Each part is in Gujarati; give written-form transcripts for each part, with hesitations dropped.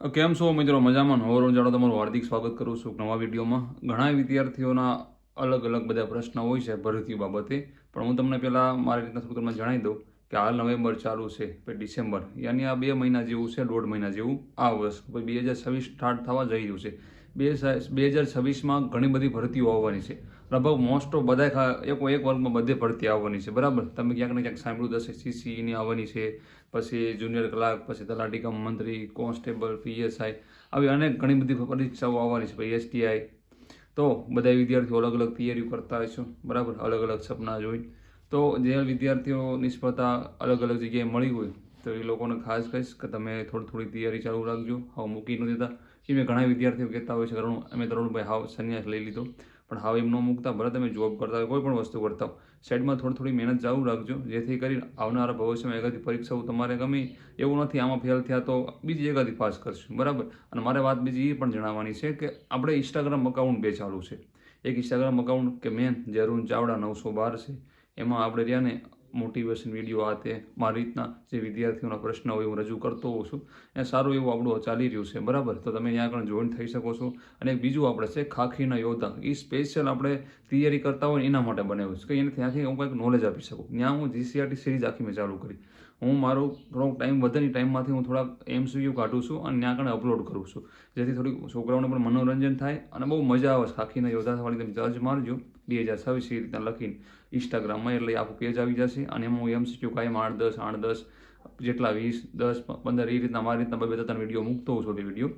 કેમ છો મિત્રો? મજામાં? નવો જાણો તમારું હાર્દિક સ્વાગત કરું છું નવા વિડીયોમાં. ઘણા વિદ્યાર્થીઓના અલગ અલગ બધા પ્રશ્ન હોય છે ભરતી બાબતે, પણ હું તમને પહેલાં મારી રીતના થોડું તમને જણાવી દઉં કે હાલ નવેમ્બર ચાલુ છે, પછી ડિસેમ્બર, યાની આ 2 મહિના જેવું છે, 1.5 મહિના જેવું આ વર્ષ, પછી 2026 સ્ટાર્ટ થવા જઈ રહ્યું છે. 2026માં ઘણી બધી ભરતીઓ આવવાની છે. લગભગ મોસ્ટ ઓફ બધા એક વર્ગમાં બધે ભરતી આવવાની છે, બરાબર. તમે ક્યાંક ને ક્યાંક સાંભળ્યું હશે સીસીઈની આવવાની છે, પછી જુનિયર ક્લાર્ક, પછી તલાટી કમ મંત્રી, કોન્સ્ટેબલ, પીએસઆઈ, આવી અનેક ઘણી બધી પરીક્ષાઓ આવવાની છે, પછી એસટીઆઈ. તો બધા વિદ્યાર્થીઓ અલગ અલગ તૈયારીઓ કરતા હોય છે, બરાબર, અલગ અલગ સપના જોઈ. તો જે વિદ્યાર્થીઓ નિષ્ફળતા અલગ અલગ જગ્યાએ મળી હોય તો એ લોકોને ખાસ કહીશ કે તમે થોડી થોડી તૈયારી ચાલુ રાખજો, હવે મૂકી ન દેતા. કે મેં ઘણા વિદ્યાર્થીઓ કહેતા હોય છે અમે તરુણભાઈ હાવ સંન્યાસ લઈ લીધો, પણ હાવ એમ ન મૂકતા. ભલે તમે જોબ કરતા હોય, કોઈ પણ વસ્તુ કરતા હો, સાઈડમાં થોડી થોડી મહેનત ચાલુ રાખજો, જેથી કરીને આવનારા ભવિષ્યમાં એકાદી પરીક્ષાઓ તમારે ગમી એવું નથી આમાં ફેલ થયા તો બીજી એકાદી પાસ કરશું, બરાબર. અને મારે વાત બીજી એ પણ જણાવવાની છે કે આપણે ઇન્સ્ટાગ્રામ અકાઉન્ટ 2 ચાલુ છે. એક ઇન્સ્ટાગ્રામ અકાઉન્ટ કે મેન જે અરુણ ચાવડા 912 છે, એમાં આપણે રહ્યા ને મોટિવેશન વિડીયો આ તે મારી રીતના જે વિદ્યાર્થીઓના પ્રશ્ન હોય હું રજૂ કરતો હોઉં છું, એ સારું એવું આપણું ચાલી રહ્યું છે, બરાબર. તો તમે ત્યાં આગળ જોઈન થઈ શકો છો. અને એક બીજું આપણે છે ખાખીના યોદ્ધા, એ સ્પેશિયલ આપણે તૈયારી કરતા હોય એના માટે બનાવ્યું છે કે એને ત્યાંથી હું કંઈક નોલેજ આપી શકું. ત્યાં હું જીસીઆરટી સિરીઝ આખી મેં ચાલુ કરી. હું મારું થોડોક ટાઈમ વધેની ટાઈમમાંથી હું થોડાક એમસીક્યુ કાઢું છું અને ત્યાં આગળ અપલોડ કરું છું, જેથી થોડી છોકરાઓને પણ મનોરંજન થાય અને બહુ મજા આવે છે. ખાખીના યોદ્ધાવાળી તમે સર્ચ મારજો 2026 એ રીતના લખીને ઇન્સ્ટાગ્રામમાં, એટલે આખું પેજ આવી જશે. અને એમાં હું એમસીક્યુ કાંઈ 8-10 જેટલા 20, 10, 15 એ રીતના મારી રીતના 2-3 વિડીયો મૂકતો હોઉં છું, વિડીયો.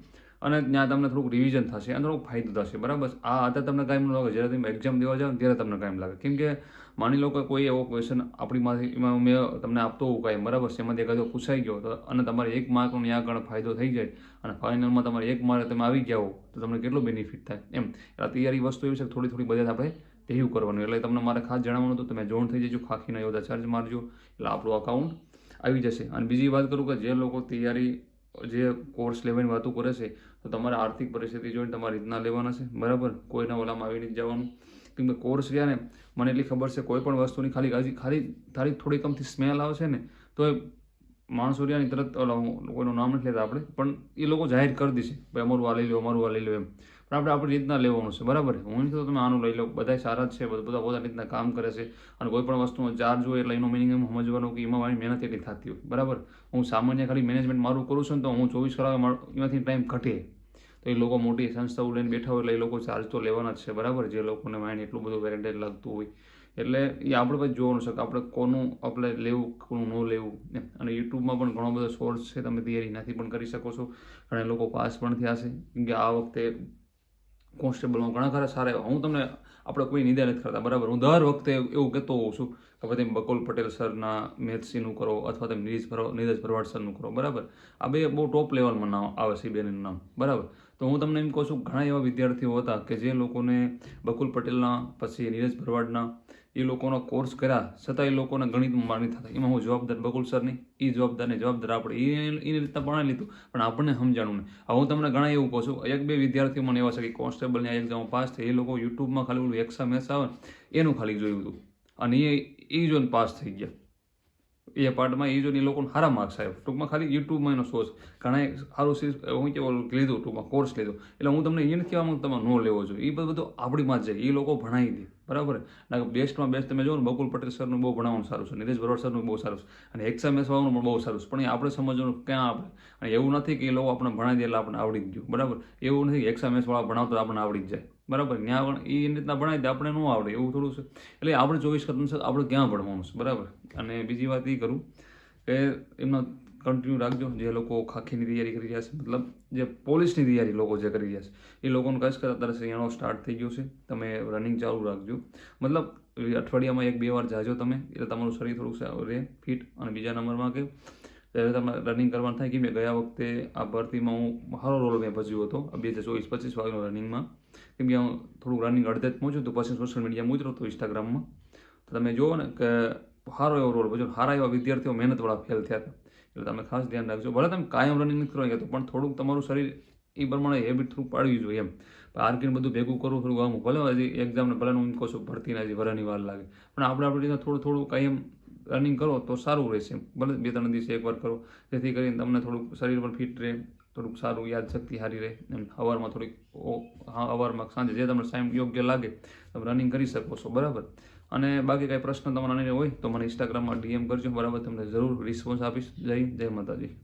અને ત્યાં તમને થોડુંક રિવિઝન થશે અને થોડોક ફાયદો થશે, બરાબર. આ અત્યારે તમને કાંઈ ન લાગે, જ્યારે તમે એક્ઝામ દેવા જાઓ ત્યારે તમને કાંઈ લાગે. કેમ કે માની લો કે કોઈ એવો ક્વેશ્ચન આપણીમાંથી એમાં મેં તમને આપતો હોઉં કાંઈ, બરાબર, એમાંથી એકાદો પૂછાઈ ગયો તો અને તમારે 1 માર્કનો ત્યાં આગળ ફાયદો થઈ જાય અને ફાઇનલમાં તમારે 1 માર્ક તમે આવી ગયા હો તો તમને કેટલો બેનિફિટ થાય એમ. આ તૈયારી વસ્તુ એવી છે કે થોડી થોડી બધા આપણે રિવ્યૂ કરવાનું. એટલે તમને મારે ખાસ જણાવવાનું હતું, તમે જોઈન થઈ જજો, ખાખીના યોદ્ધા સર્ચ મારજો એટલે આપણું અકાઉન્ટ આવી જશે. અને બીજી વાત કરું કે જે લોકો તૈયારી જે કોર્સ લેવાની વાતો કરે છે, તો તમારે આર્થિક પરિસ્થિતિ જોઈને તમારે રીતના લેવાના છે, બરાબર. કોઈના ઓલામાં આવી નથી જવાનું. કેમ કે કોર્સ રહ્યા ને, મને એટલી ખબર છે કોઈ પણ વસ્તુની ખાલી તારી થોડી કમથી સ્મેલ આવશે ને તો એ માણસો રહ્યાની તરત કોઈનું નામ નથી લેતા આપણે, પણ એ લોકો જાહેર કરી દેશે ભાઈ અમારું આ લઈ લો, અમારું આ લઈ લો એમ. પણ આપણે આપણી રીતના લેવાનું છે, બરાબર. હું નથી તો તમે આનું લઈ લો, બધા સારા જ છે, બધા પોતાની રીતના કામ કરે છે. અને કોઈ પણ વસ્તુનો ચાર્જ હોય એટલે એનો મિનિંગ એમ સમજવાનું કે એમાં મારી મહેનત એટલી થતી હોય, બરાબર. હું સામાન્ય ખાલી મેનેજમેન્ટ મારું કરું છું ને તો હું 24 કલાક એમાંથી ટાઈમ ઘટે. તો એ લોકો મોટી સંસ્થાઓ લઈને બેઠા હોય એટલે એ લોકો ચાર્જ તો લેવાના જ છે, બરાબર. જે લોકોને માઇન્ડ એટલું બધું વેરેન્ટેજ લાગતું હોય એટલે એ આપણે પછી જોવાનું છે કે આપણે કોનું આપણે લેવું, કોનું ન લેવું એમ. અને યુટ્યુબમાં પણ ઘણો બધો સોર્સ છે, તમે તૈયારી નથી પણ કરી શકો છો. ઘણા લોકો પાસ પણ થયા છે. કેમ કે આ વખતે કોન્સ્ટેબલમાં ઘણા ખરા સારા એવા, હું તમને આપણે કોઈ નિંદા નથી કરતા, બરાબર. હું દર વખતે એવું કહેતો હોઉં છું કે ભાઈ તમે બકુલ પટેલ સરના મેથ્સનું કરો અથવા તમે નીરજ ભરવાડ સરનું કરો, બરાબર. આ બે બહુ ટોપ લેવલમાં નામ આવે છે, બેનું નામ, બરાબર. તો હું તમને એમ કહું છું ઘણા એવા વિદ્યાર્થીઓ હતા કે જે લોકોને બકુલ પટેલના પછી નીરજ ભરવાડના એ લોકોનો કોર્સ કર્યા છતાં એ લોકોને ગણિતમાં નહીં થતા. એમાં હું જવાબદાર બકુલ સર નહીં, એ જવાબદાર આપણે એની રીતના ભણાવી લીધું, પણ આપણને સમજાણું નહીં. હવે હું તમને ઘણા એવું કહું છું, 1-2 વિદ્યાર્થીઓ મને એવા છે કે કોન્સ્ટેબલની એક્ઝામ પાસ થઈ, એ લોકો યુટ્યુબમાં ખાલી ઓલું એક્સામ આવે એનું ખાલી જોયું હતું અને એ જોઈને પાસ થઈ ગયા. એ પાર્ટમાં એ જો એ લોકોને સારા માર્ક્સ આવ્યો. ટૂંકમાં ખાલી યુટ્યુબમાં એનો સોર્સ ઘણા સારું હું કે લીધું, ટૂંકમાં કોર્સ લીધો. એટલે હું તમને એ નથી કહેવામાં તમે ન લેવો જોઈએ, એ બધું આપણીમાં જ જાય, એ લોકો ભણાવી દે, બરાબર. બેસ્ટમાં બેસ્ટ તમે જો ને બકુલ પટેલ સરનું બહુ ભણાવવાનું સારું છે, નીરજ ભરવાડ સરનું બહુ સારું છે, અને એક્ઝામ વાળવાનું પણ બહુ સારું છે. પણ એ આપણે સમજવાનું ક્યાં આપણે, અને એવું નથી કે એ લોકો આપણે ભણાવી દે એટલે આપણે આવડી જ ગયું, બરાબર. એવું નથી કે એક્ઝામ વાળા ભણાવતા આપણે આવડી જ જાય, બરાબર. ત્યાં પણ એ રીતના ભણાવી દે આપણે ન આવડે એવું થોડું છે. એટલે આપણે 24 કલાક આપણે ક્યાં ભણવાનું છે, બરાબર. અને બીજી વાત એ કરું કે એમનો કન્ટિન્યુ રાખજો. જે લોકો ખાખીની તૈયારી કરી રહ્યા છે, મતલબ જે પોલીસની તૈયારી લોકો જે કરી રહ્યા છે એ લોકોને કહીશ કે અત્યારે શિયાળો સ્ટાર્ટ થઈ ગયો છે, તમે રનિંગ ચાલુ રાખજો. મતલબ અઠવાડિયામાં 1-2 વાર જાજો તમે, એટલે તમારું શરીર થોડુંક રહે ફિટ. અને બીજા નંબરમાં કે ત્યારે તમે રનિંગ કરવાનું થાય. કે મેં ગયા વખતે આ ભરતીમાં હું સારો રોલ મેં ભજવ્યો હતો 2024-25 વાગ્યાનો રનિંગમાં. કેમ કે હું થોડુંક રનિંગ અડધે જ પહોંચ્યું હતું, પછી સોશિયલ મીડિયામાં ઉતરો હતો ઇન્સ્ટાગ્રામમાં. તો તમે જુઓ ને કે સારો એવો રોલ ભજવો. સારા એવા વિદ્યાર્થીઓ મહેનતવાળા ફેલ થયા હતા, એટલે તમે ખાસ ધ્યાન રાખજો. ભલે તમે કાયમ રનિંગ નથી કરવા કહેતો, પણ થોડુંક તમારું શરીર એ પ્રમાણે હેબિટ થોડુંક પાડવી જોઈએ એમ. આર્કીને બધું ભેગું કરવું થોડું આમ, ભલે હજી એક્ઝામને ભલે હું કહું છું ભરતીના હજી વરાની વાર લાગે, પણ આપણી રીતે થોડું કાયમ રનિંગ કરો તો સારું રહેશે. ભલે 2-3 દિવસે એકવાર કરો, જેથી કરીને તમને થોડુંક શરીર પણ ફિટ રહે, થોડુંક સારું યાદશક્તિ સારી રહે એમ સવારમાં થોડીક સવારમાં સાંજે જે તમને ટાઈમ યોગ્ય લાગે તમે રનિંગ કરી શકો છો, બરાબર. અને બાકી કાંઈ પ્રશ્ન તમારા હોય તો મને ઇન્સ્ટાગ્રામમાં DM કરજો, બરાબર. તમને જરૂર રિસ્પોન્સ આપીશ. જય માતાજી.